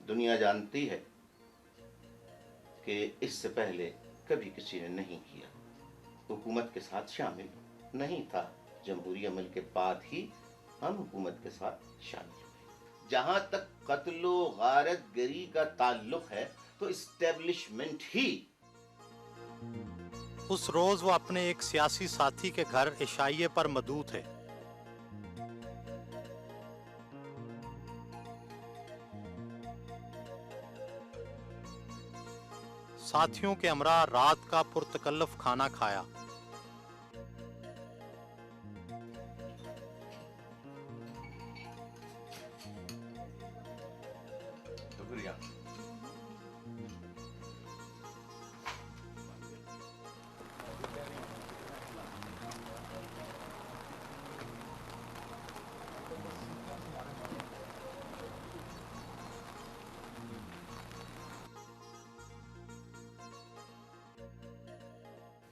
دنیا جانتی ہے کہ اس سے پہلے کبھی کسی نے نہیں کیا، حکومت کے ساتھ شامل نہیں تھا، جمہوری عمل کے بعد ہی ہم حکومت کے ساتھ شامل ہوئے۔ جہاں تک قتل و غارت گری کا تعلق ہے تو اسٹیبلشمنٹ ہی اس روز وہ اپنے ایک سیاسی ساتھی کے گھر عشائیے پر مدعو تھے۔ ساتھیوں کے ہمراہ رات کا پرتکلف کھانا کھایا۔ شکریہ۔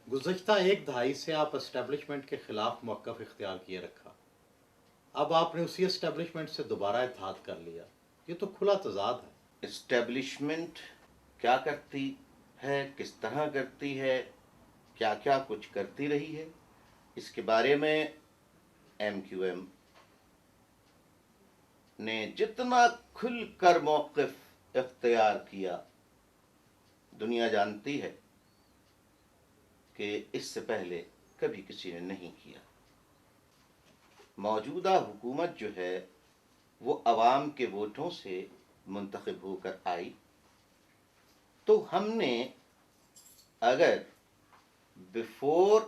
گزشتہ ایک دہائی سے آپ اسٹیبلشمنٹ کے خلاف موقف اختیار کیے رکھا، اب آپ نے اسی اسٹیبلشمنٹ سے دوبارہ اتحاد کر لیا، یہ تو کھلا تضاد ہے۔ اسٹیبلشمنٹ کیا کرتی ہے، کس طرح کرتی ہے، کیا کیا کچھ کرتی رہی ہے، اس کے بارے میں ایم کیو ایم نے جتنا کھل کر موقف اختیار کیا، دنیا جانتی ہے کہ اس سے پہلے کبھی کسی نے نہیں کیا۔ موجودہ حکومت جو ہے وہ عوام کے ووٹوں سے منتخب ہو کر آئی، تو ہم نے اگر بیفور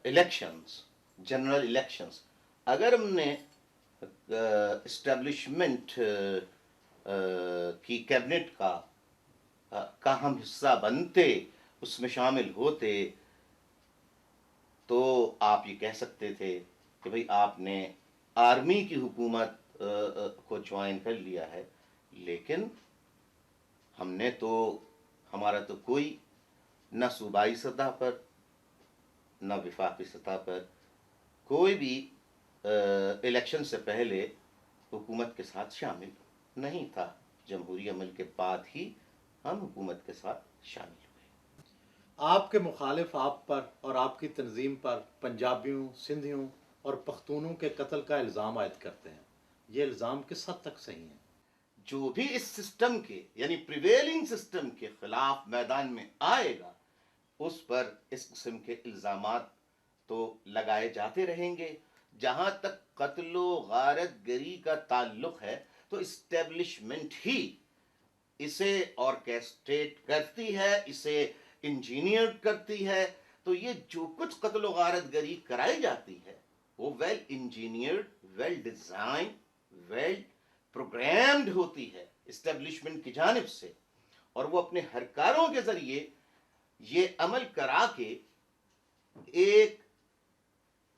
الیکشنز، جنرل الیکشنز، اگر ہم نے اسٹیبلشمنٹ کی کیبنٹ کا ہم حصہ بنتے، اس میں شامل ہوتے، تو آپ یہ کہہ سکتے تھے کہ بھئی آپ نے آرمی کی حکومت کو جوائن کر لیا ہے، لیکن ہم نے تو، ہمارا تو کوئی نہ صوبائی سطح پر نہ وفاقی سطح پر کوئی بھی الیکشن سے پہلے حکومت کے ساتھ شامل نہیں تھا، جمہوری عمل کے بعد ہی ہم حکومت کے ساتھ شامل ہوئے۔ آپ کے مخالف آپ پر اور آپ کی تنظیم پر پنجابیوں، سندھیوں اور پختونوں کے قتل کا الزام عائد کرتے ہیں، یہ الزام کس حد تک صحیح ہے؟ جو بھی اس سسٹم کے یعنی پریویلنگ سسٹم کے خلاف میدان میں آئے گا، اس پر اس قسم کے الزامات تو لگائے جاتے رہیں گے۔ جہاں تک قتل و غارت گری کا تعلق ہے تو اسٹیبلشمنٹ ہی اسے آرکیسٹریٹ کرتی ہے، اسے انجینئر کرتی ہے۔ تو یہ جو کچھ قتل و غارت گری کرائی جاتی ہے وہ well engineered, well design, well programmed ہوتی ہے اسٹیبلشمنٹ کی جانب سے، اور وہ اپنے ہرکاروں کے ذریعے یہ عمل کرا کے ایک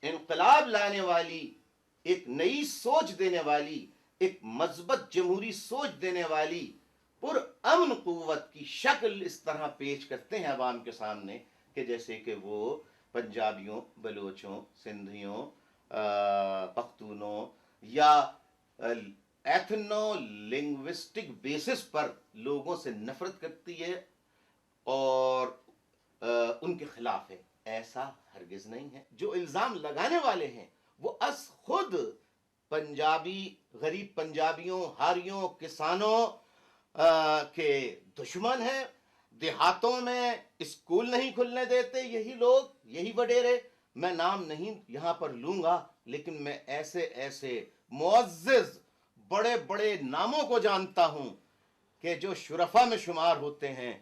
انقلاب لانے والی، ایک نئی سوچ دینے والی، ایک مثبت جمہوری سوچ دینے والی پرامن قوت کی شکل اس طرح پیش کرتے ہیں عوام کے سامنے کہ جیسے کہ وہ پنجابیوں، بلوچوں، سندھیوں، پختونوں یا ایتھنو لنگوسٹک بیسس پر لوگوں سے نفرت کرتی ہے اور ان کے خلاف ہے۔ ایسا ہرگز نہیں ہے۔ جو الزام لگانے والے ہیں وہ از خود پنجابی، غریب پنجابیوں، ہاریوں، کسانوں کے دشمن ہیں۔ دیہاتوں میں اسکول نہیں کھلنے دیتے یہی لوگ، یہی وڈیرے۔ میں نام نہیں یہاں پر لوں گا، لیکن میں ایسے ایسے معزز بڑے بڑے ناموں کو جانتا ہوں کہ جو شرفا میں شمار ہوتے ہیں،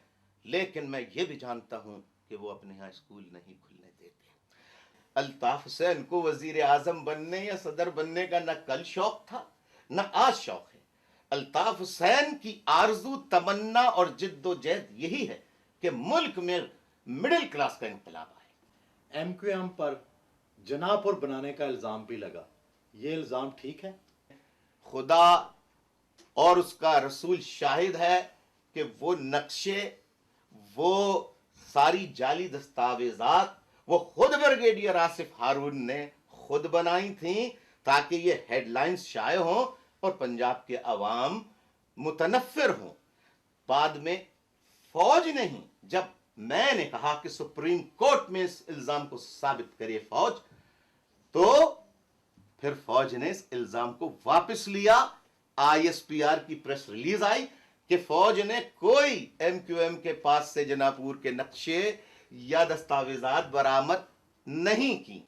لیکن میں یہ بھی جانتا ہوں کہ وہ اپنے ہاں اسکول نہیں کھلنے دیتے۔ الطاف حسین کو وزیر اعظم بننے یا صدر بننے کا نہ کل شوق تھا نہ آج شوق ہے۔ الطاف حسین کی آرزو، تمنا اور جد و جہد یہی ہے کہ ملک میں مڈل کلاس کا انقلاب آئے۔ ایم کیو ایم پر جناح پور بنانے کا الزام بھی لگا، یہ الزام ٹھیک ہے؟ خدا اور اس کا رسول شاہد ہے کہ وہ نقشے، وہ ساری جعلی دستاویزات وہ خود بریگیڈیئر آصف ہارون نے خود بنائی تھیں تاکہ یہ ہیڈ لائنز شائع ہوں اور پنجاب کے عوام متنفر ہوں. بعد میں فوج نہیں، جب میں نے کہا کہ سپریم کورٹ میں اس الزام کو ثابت کرے فوج، تو پھر فوج نے اس الزام کو واپس لیا. ISPR کی پریس ریلیز آئی کہ فوج نے کوئی MQM کے پاس سے جناپور کے نقشے یا دستاویزات برآمد نہیں کی.